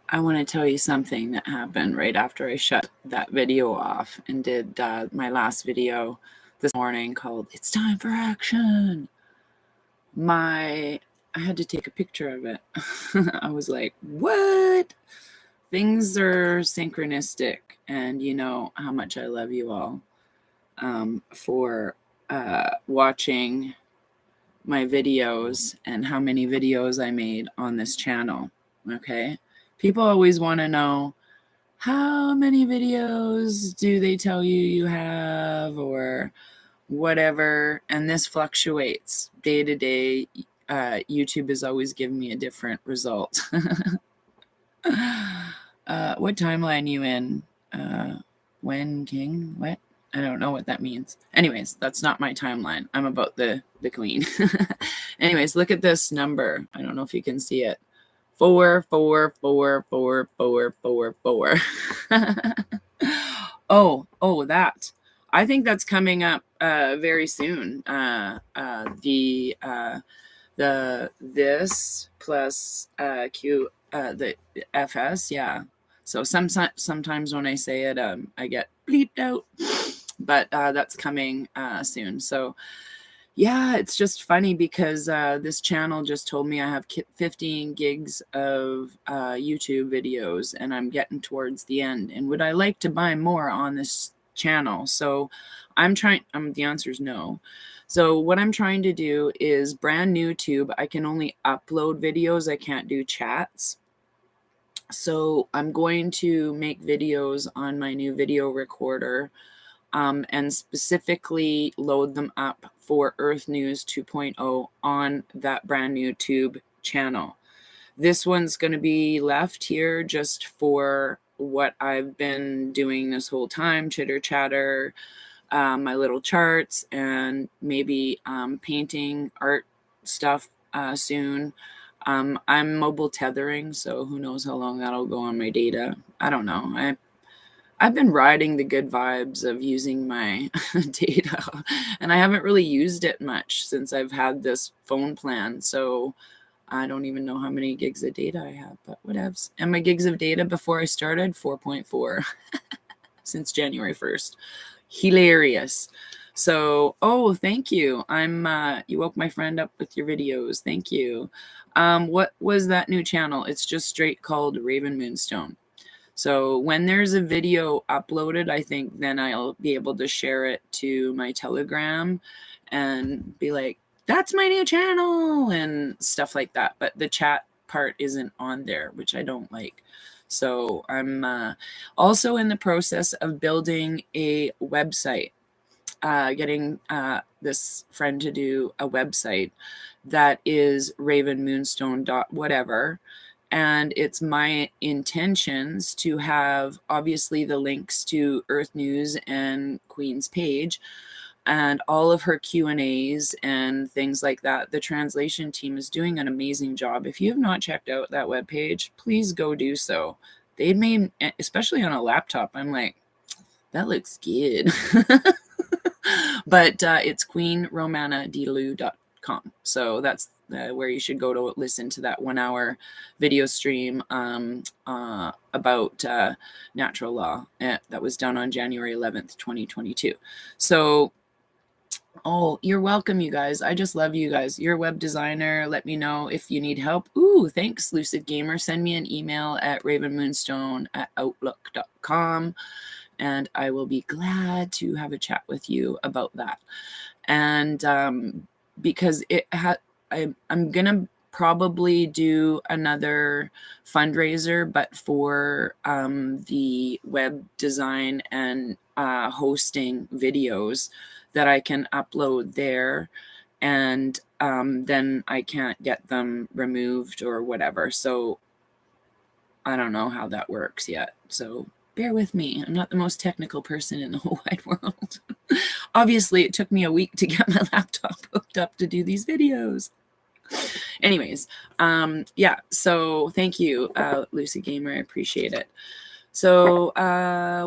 I want to tell you something that happened right after I shut that video off and did my last video this morning called It's Time for Action. I had to take a picture of it. I was like, what? Things are synchronistic, and you know how much I love you all for watching my videos and how many videos I made on this channel. Okay. People always want to know how many videos do they tell you you have or whatever. And this fluctuates day to day. YouTube is always giving me a different result. What timeline you in? When king? What? I don't know what that means. Anyways, that's not my timeline. I'm about the queen. Anyways, look at this number. I don't know if you can see it. 4. Oh, that. I think that's coming up very soon. This plus Q the FS, yeah. So sometimes when I say it, I get bleeped out, but that's coming soon. So yeah, it's just funny because this channel just told me I have 15 gigs of YouTube videos, and I'm getting towards the end. And would I like to buy more on this channel? So I'm trying. The answer is no. So what I'm trying to do is brand new tube. I can only upload videos. I can't do chats. So I'm going to make videos on my new video recorder and specifically load them up for Earth News 2.0 on that brand new tube channel. This one's going to be left here just for what I've been doing this whole time, chitter chatter, my little charts, and maybe painting art stuff soon. I'm mobile tethering, so who knows how long that'll go on my data. I don't know. I've been riding the good vibes of using my data, and I haven't really used it much since I've had this phone plan. So I don't even know how many gigs of data I have, but whatevs. And my gigs of data before I started, 4.4 since January 1st. Hilarious. So, oh, thank you. You woke my friend up with your videos. Thank you. What was that new channel? It's just straight called Raven Moonstone. So when there's a video uploaded, I think then I'll be able to share it to my Telegram and be like, that's my new channel and stuff like that. But the chat part isn't on there, which I don't like. So I'm also in the process of building a website, getting this friend to do a website that is ravenmoonstone.whatever. And it's my intentions to have obviously the links to Earth News and Queen's page and all of her Q&As and things like that. The translation team is doing an amazing job. If you have not checked out that webpage, please go do so. They made, especially on a laptop, I'm like, that looks good. But it's queenromanadelu.com. So that's where you should go to listen to that 1 hour video stream about natural law that was done on January 11th, 2022. So, oh, you're welcome, you guys. I just love you guys. You're a web designer. Let me know if you need help. Ooh, thanks, Lucid Gamer. Send me an email at ravenmoonstone@outlook.com. And I will be glad to have a chat with you about that. And because I'm going to probably do another fundraiser, but for the web design and hosting videos that I can upload there. And then I can't get them removed or whatever. So I don't know how that works yet. So bear with me. I'm not the most technical person in the whole wide world. Obviously, it took me a week to get my laptop hooked up to do these videos. Anyways, yeah, so thank you, Lucy Gamer. I appreciate it. So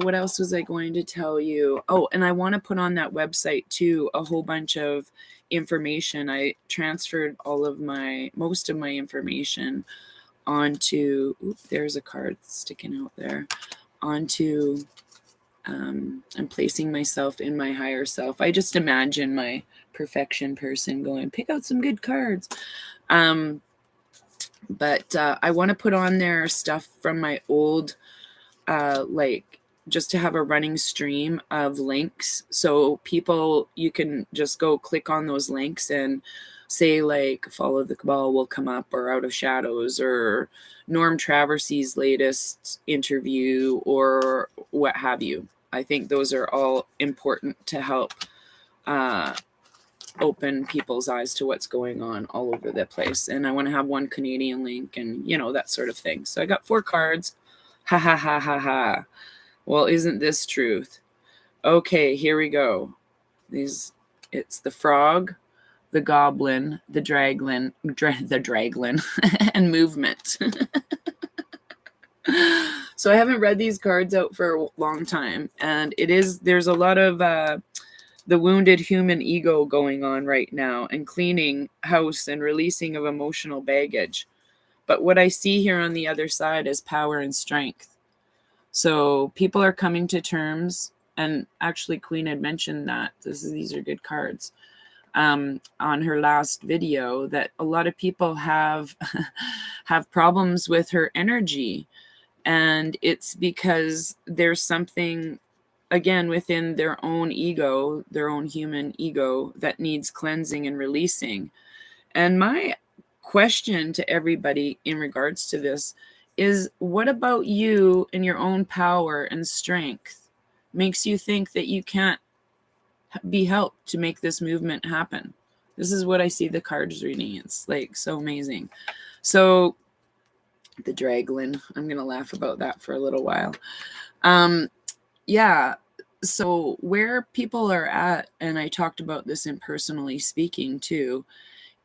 what else was I going to tell you? Oh, and I want to put on that website too a whole bunch of information. I transferred most of my information onto, there's a card sticking out there, onto, and placing myself in my higher self. I just imagine my perfection person going, pick out some good cards. But I want to put on there stuff from my old, like, just to have a running stream of links. So people, you can just go click on those links and say, like, Follow the Cabal will come up, or Out of Shadows, or Norm Traversy's latest interview, or what have you. I think those are all important to help open people's eyes to what's going on all over the place. And I want to have one Canadian link and, that sort of thing. So I got 4 cards. Ha ha ha ha ha. Well, isn't this truth? Okay, here we go. It's the frog, the goblin, the draglin, and movement. So I haven't read these cards out for a long time, and there's a lot of the wounded human ego going on right now, and cleaning house and releasing of emotional baggage. But what I see here on the other side is power and strength. So people are coming to terms, and actually Queen had mentioned that these are good cards on her last video, that a lot of people have have problems with her energy, and it's because there's something, again, within their own ego, their own human ego, that needs cleansing and releasing. And my question to everybody in regards to this is, what about you and your own power and strength makes you think that you can't be helped to make this movement happen? This is what I see the cards reading. It's like so amazing. So the draglin, I'm going to laugh about that for a little while. Yeah. So where people are at, and I talked about this in Personally Speaking too,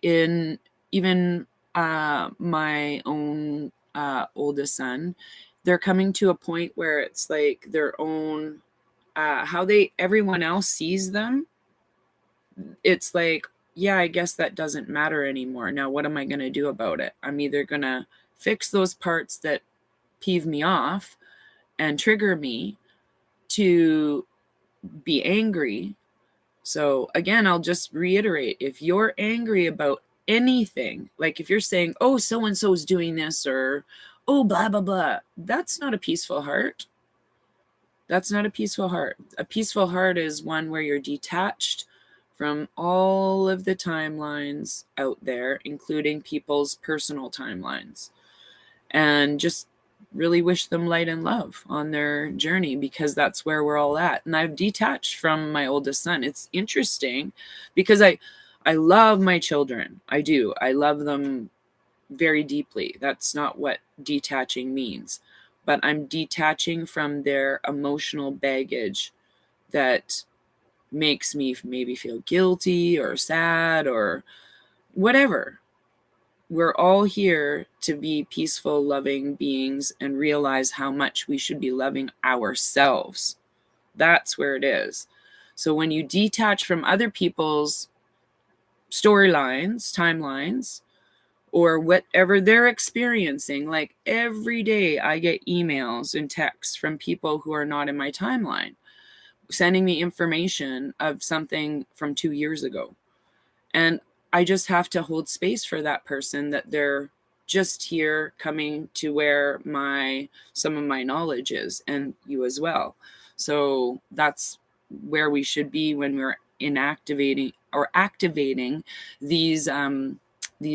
in even my own oldest son, they're coming to a point where it's like their own, how everyone else sees them. It's like, yeah, I guess that doesn't matter anymore. Now, what am I going to do about it? I'm either going to fix those parts that peeve me off and trigger me to be angry. So again, I'll just reiterate, if you're angry about anything, like if you're saying, oh, so-and-so is doing this, or, oh, blah, blah, blah, that's not a peaceful heart. That's not a peaceful heart. A peaceful heart is one where you're detached from all of the timelines out there, including people's personal timelines, and just really wish them light and love on their journey, because that's where we're all at. And I've detached from my oldest son. It's interesting because I love my children. I do. I love them very deeply. That's not what detaching means. But I'm detaching from their emotional baggage that makes me maybe feel guilty or sad or whatever. We're all here to be peaceful, loving beings and realize how much we should be loving ourselves. That's where it is. So when you detach from other people's storylines, timelines, or whatever they're experiencing, like every day I get emails and texts from people who are not in my timeline, sending me information of something from 2 years ago. And I just have to hold space for that person, that they're just here coming to where some of my knowledge is, and you as well. So that's where we should be when we're activating these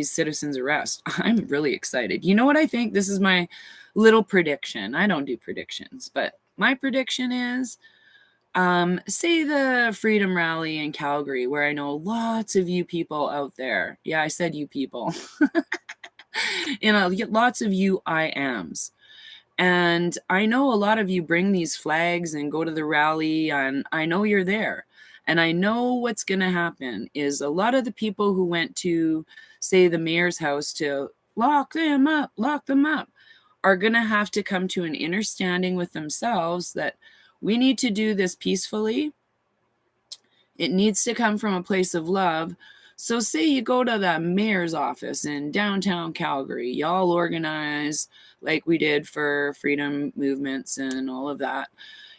citizens arrest. I'm really excited. You know what I think? This is my little prediction. I don't do predictions, but my prediction is, say the Freedom Rally in Calgary, where I know lots of you people out there. Yeah, I said you people. Lots of you I ams. And I know a lot of you bring these flags and go to the rally, and I know you're there. And I know what's going to happen is a lot of the people who went to, say, the mayor's house to lock them up, are going to have to come to an understanding with themselves that we need to do this peacefully. It needs to come from a place of love, So say you go to the mayor's office in downtown Calgary, y'all organize like we did for freedom movements and all of that.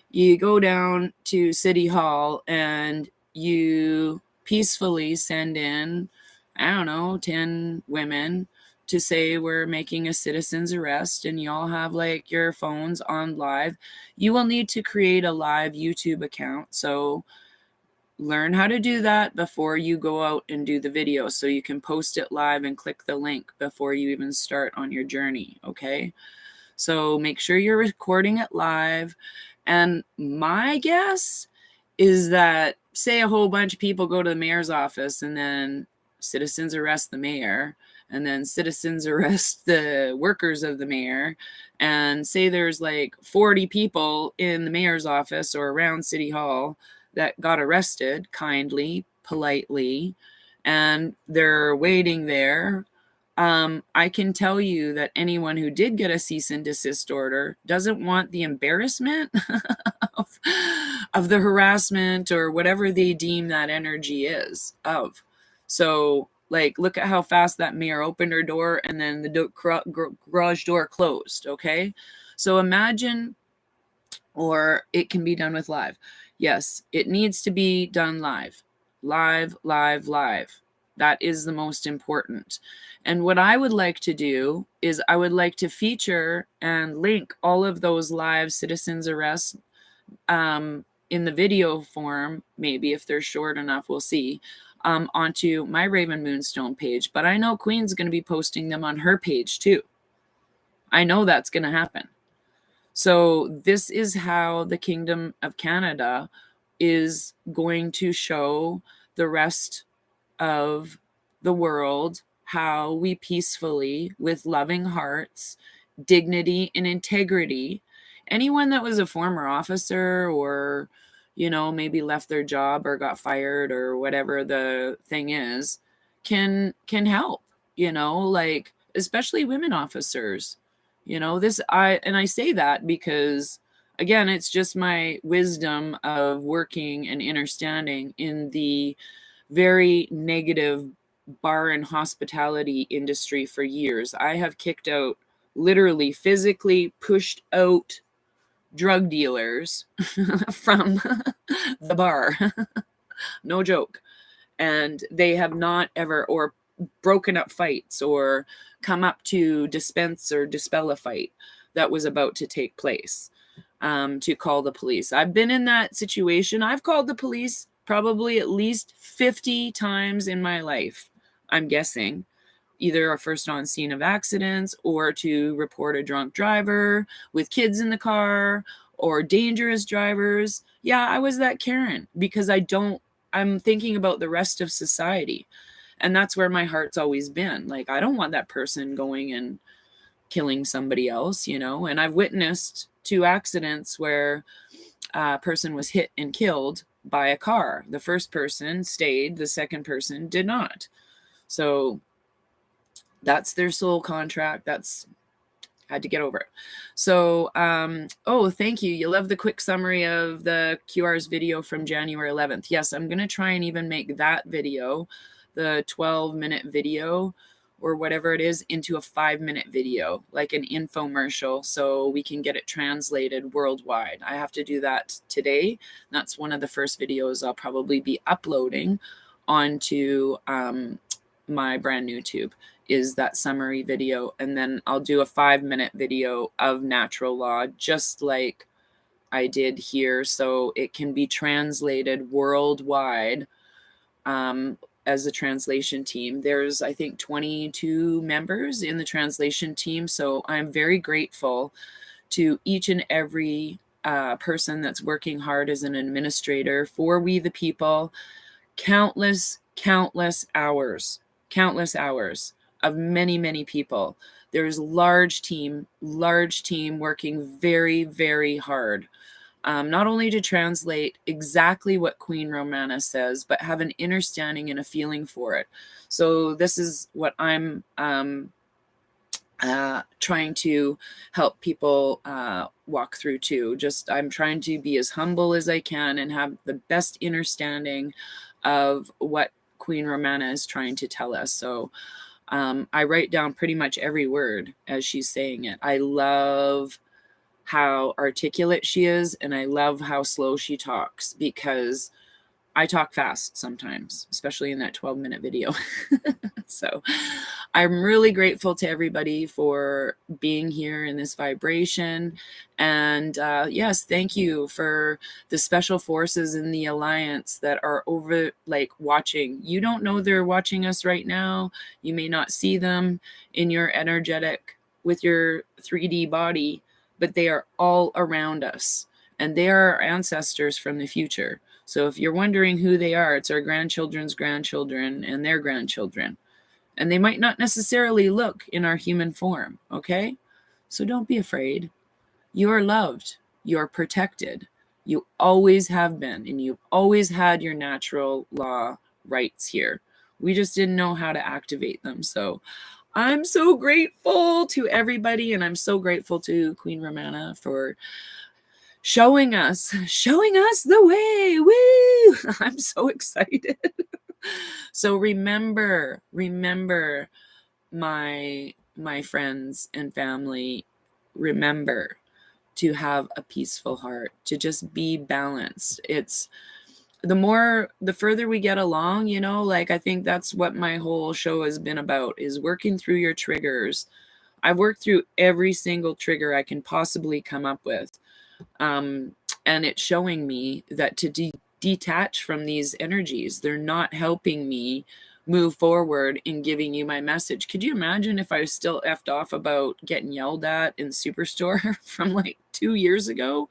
You go down to City Hall and you peacefully send in, I don't know, 10 women to say we're making a citizen's arrest, and you all have like your phones on live. You will need to create a live YouTube account. So learn how to do that before you go out and do the video, so you can post it live and click the link before you even start on your journey. Okay. So make sure you're recording it live. And my guess is that, say, a whole bunch of people go to the mayor's office, and then citizens arrest the mayor, and then citizens arrest the workers of the mayor, and say there's like 40 people in the mayor's office or around City Hall that got arrested kindly, politely, and they're waiting there. I can tell you that anyone who did get a cease and desist order doesn't want the embarrassment of, of the harassment or whatever they deem that energy is of. So, like, look at how fast that mayor opened her door and then the garage door closed, okay? So imagine, or it can be done with live. Yes, it needs to be done live. Live, live, live. That is the most important. And what I would like to do is I would like to feature and link all of those live citizens arrests in the video form, maybe if they're short enough, we'll see, onto my Raven Moonstone page. But I know Queen's going to be posting them on her page too. I know that's going to happen. So this is how the Kingdom of Canada is going to show the rest of the world how we peacefully, with loving hearts, dignity, and integrity, anyone that was a former officer or, maybe left their job or got fired or whatever the thing is, can help, like especially women officers. I say that because, again, it's just my wisdom of working and understanding in the very negative bar and hospitality industry for years. I have kicked out, literally physically pushed out drug dealers from the bar. No joke. And they have not ever, or broken up fights, or come up to dispense or dispel a fight that was about to take place, to call the police. I've been in that situation. I've called the police probably at least 50 times in my life, I'm guessing, either a first on scene of accidents or to report a drunk driver with kids in the car or dangerous drivers. Yeah, I was that Karen because I'm thinking about the rest of society. And that's where my heart's always been. Like, I don't want that person going and killing somebody else, and I've witnessed 2 accidents where a person was hit and killed by a car. The first person stayed, the second person did not. So that's their soul contract. That's had to get over it. So, thank you. You love the quick summary of the QR's video from January 11th. Yes, I'm going to try and even make that video, the 12-minute video or whatever it is, into a 5-minute video, like an infomercial, so we can get it translated worldwide. I have to do that today. That's one of the first videos I'll probably be uploading onto my brand new tube, is that summary video. And then I'll do a 5-minute video of natural law, just like I did here, so it can be translated worldwide as a translation team. There's, I think, 22 members in the translation team, so I'm very grateful to each and every person that's working hard as an administrator for We the People. Countless hours of many people. There's large team working very, very hard, not only to translate exactly what Queen Romana says, but have an understanding and a feeling for it. So this is what I'm trying to help people walk through too. I'm trying to be as humble as I can and have the best understanding of what Queen Romana is trying to tell us. So I write down pretty much every word as she's saying it. I love how articulate she is, and I love how slow she talks, because I talk fast sometimes, especially in that 12-minute video. So I'm really grateful to everybody for being here in this vibration. And yes, thank you for the special forces in the Alliance that are over, like, watching. You don't know they're watching us right now. You may not see them in your energetic, with your 3D body, but they are all around us. And they are our ancestors from the future. So if you're wondering who they are, it's our grandchildren's grandchildren and their grandchildren. And they might not necessarily look in our human form, okay? So don't be afraid. You are loved. You are protected. You always have been, and you've always had your natural law rights here. We just didn't know how to activate them. So I'm so grateful to everybody, and I'm so grateful to Queen Romana for showing us the way. Woo! I'm so excited. So remember, my friends and family, remember to have a peaceful heart, to just be balanced. It's the further we get along, you know, like, I think that's what my whole show has been about, is working through your triggers. I've worked through every single trigger I can possibly come up with. And it's showing me that to detach from these energies, they're not helping me move forward in giving you my message. Could you imagine if I was still effed off about getting yelled at in Superstore from like 2 years ago?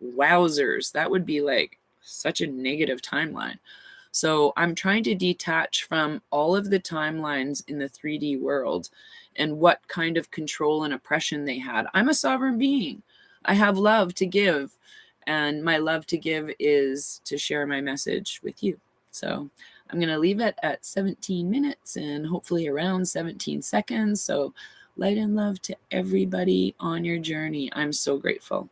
Wowzers, that would be like such a negative timeline. So I'm trying to detach from all of the timelines in the 3D world and what kind of control and oppression they had. I'm a sovereign being. I have love to give, and my love to give is to share my message with you. So I'm going to leave it at 17 minutes and hopefully around 17 seconds. So light and love to everybody on your journey. I'm so grateful.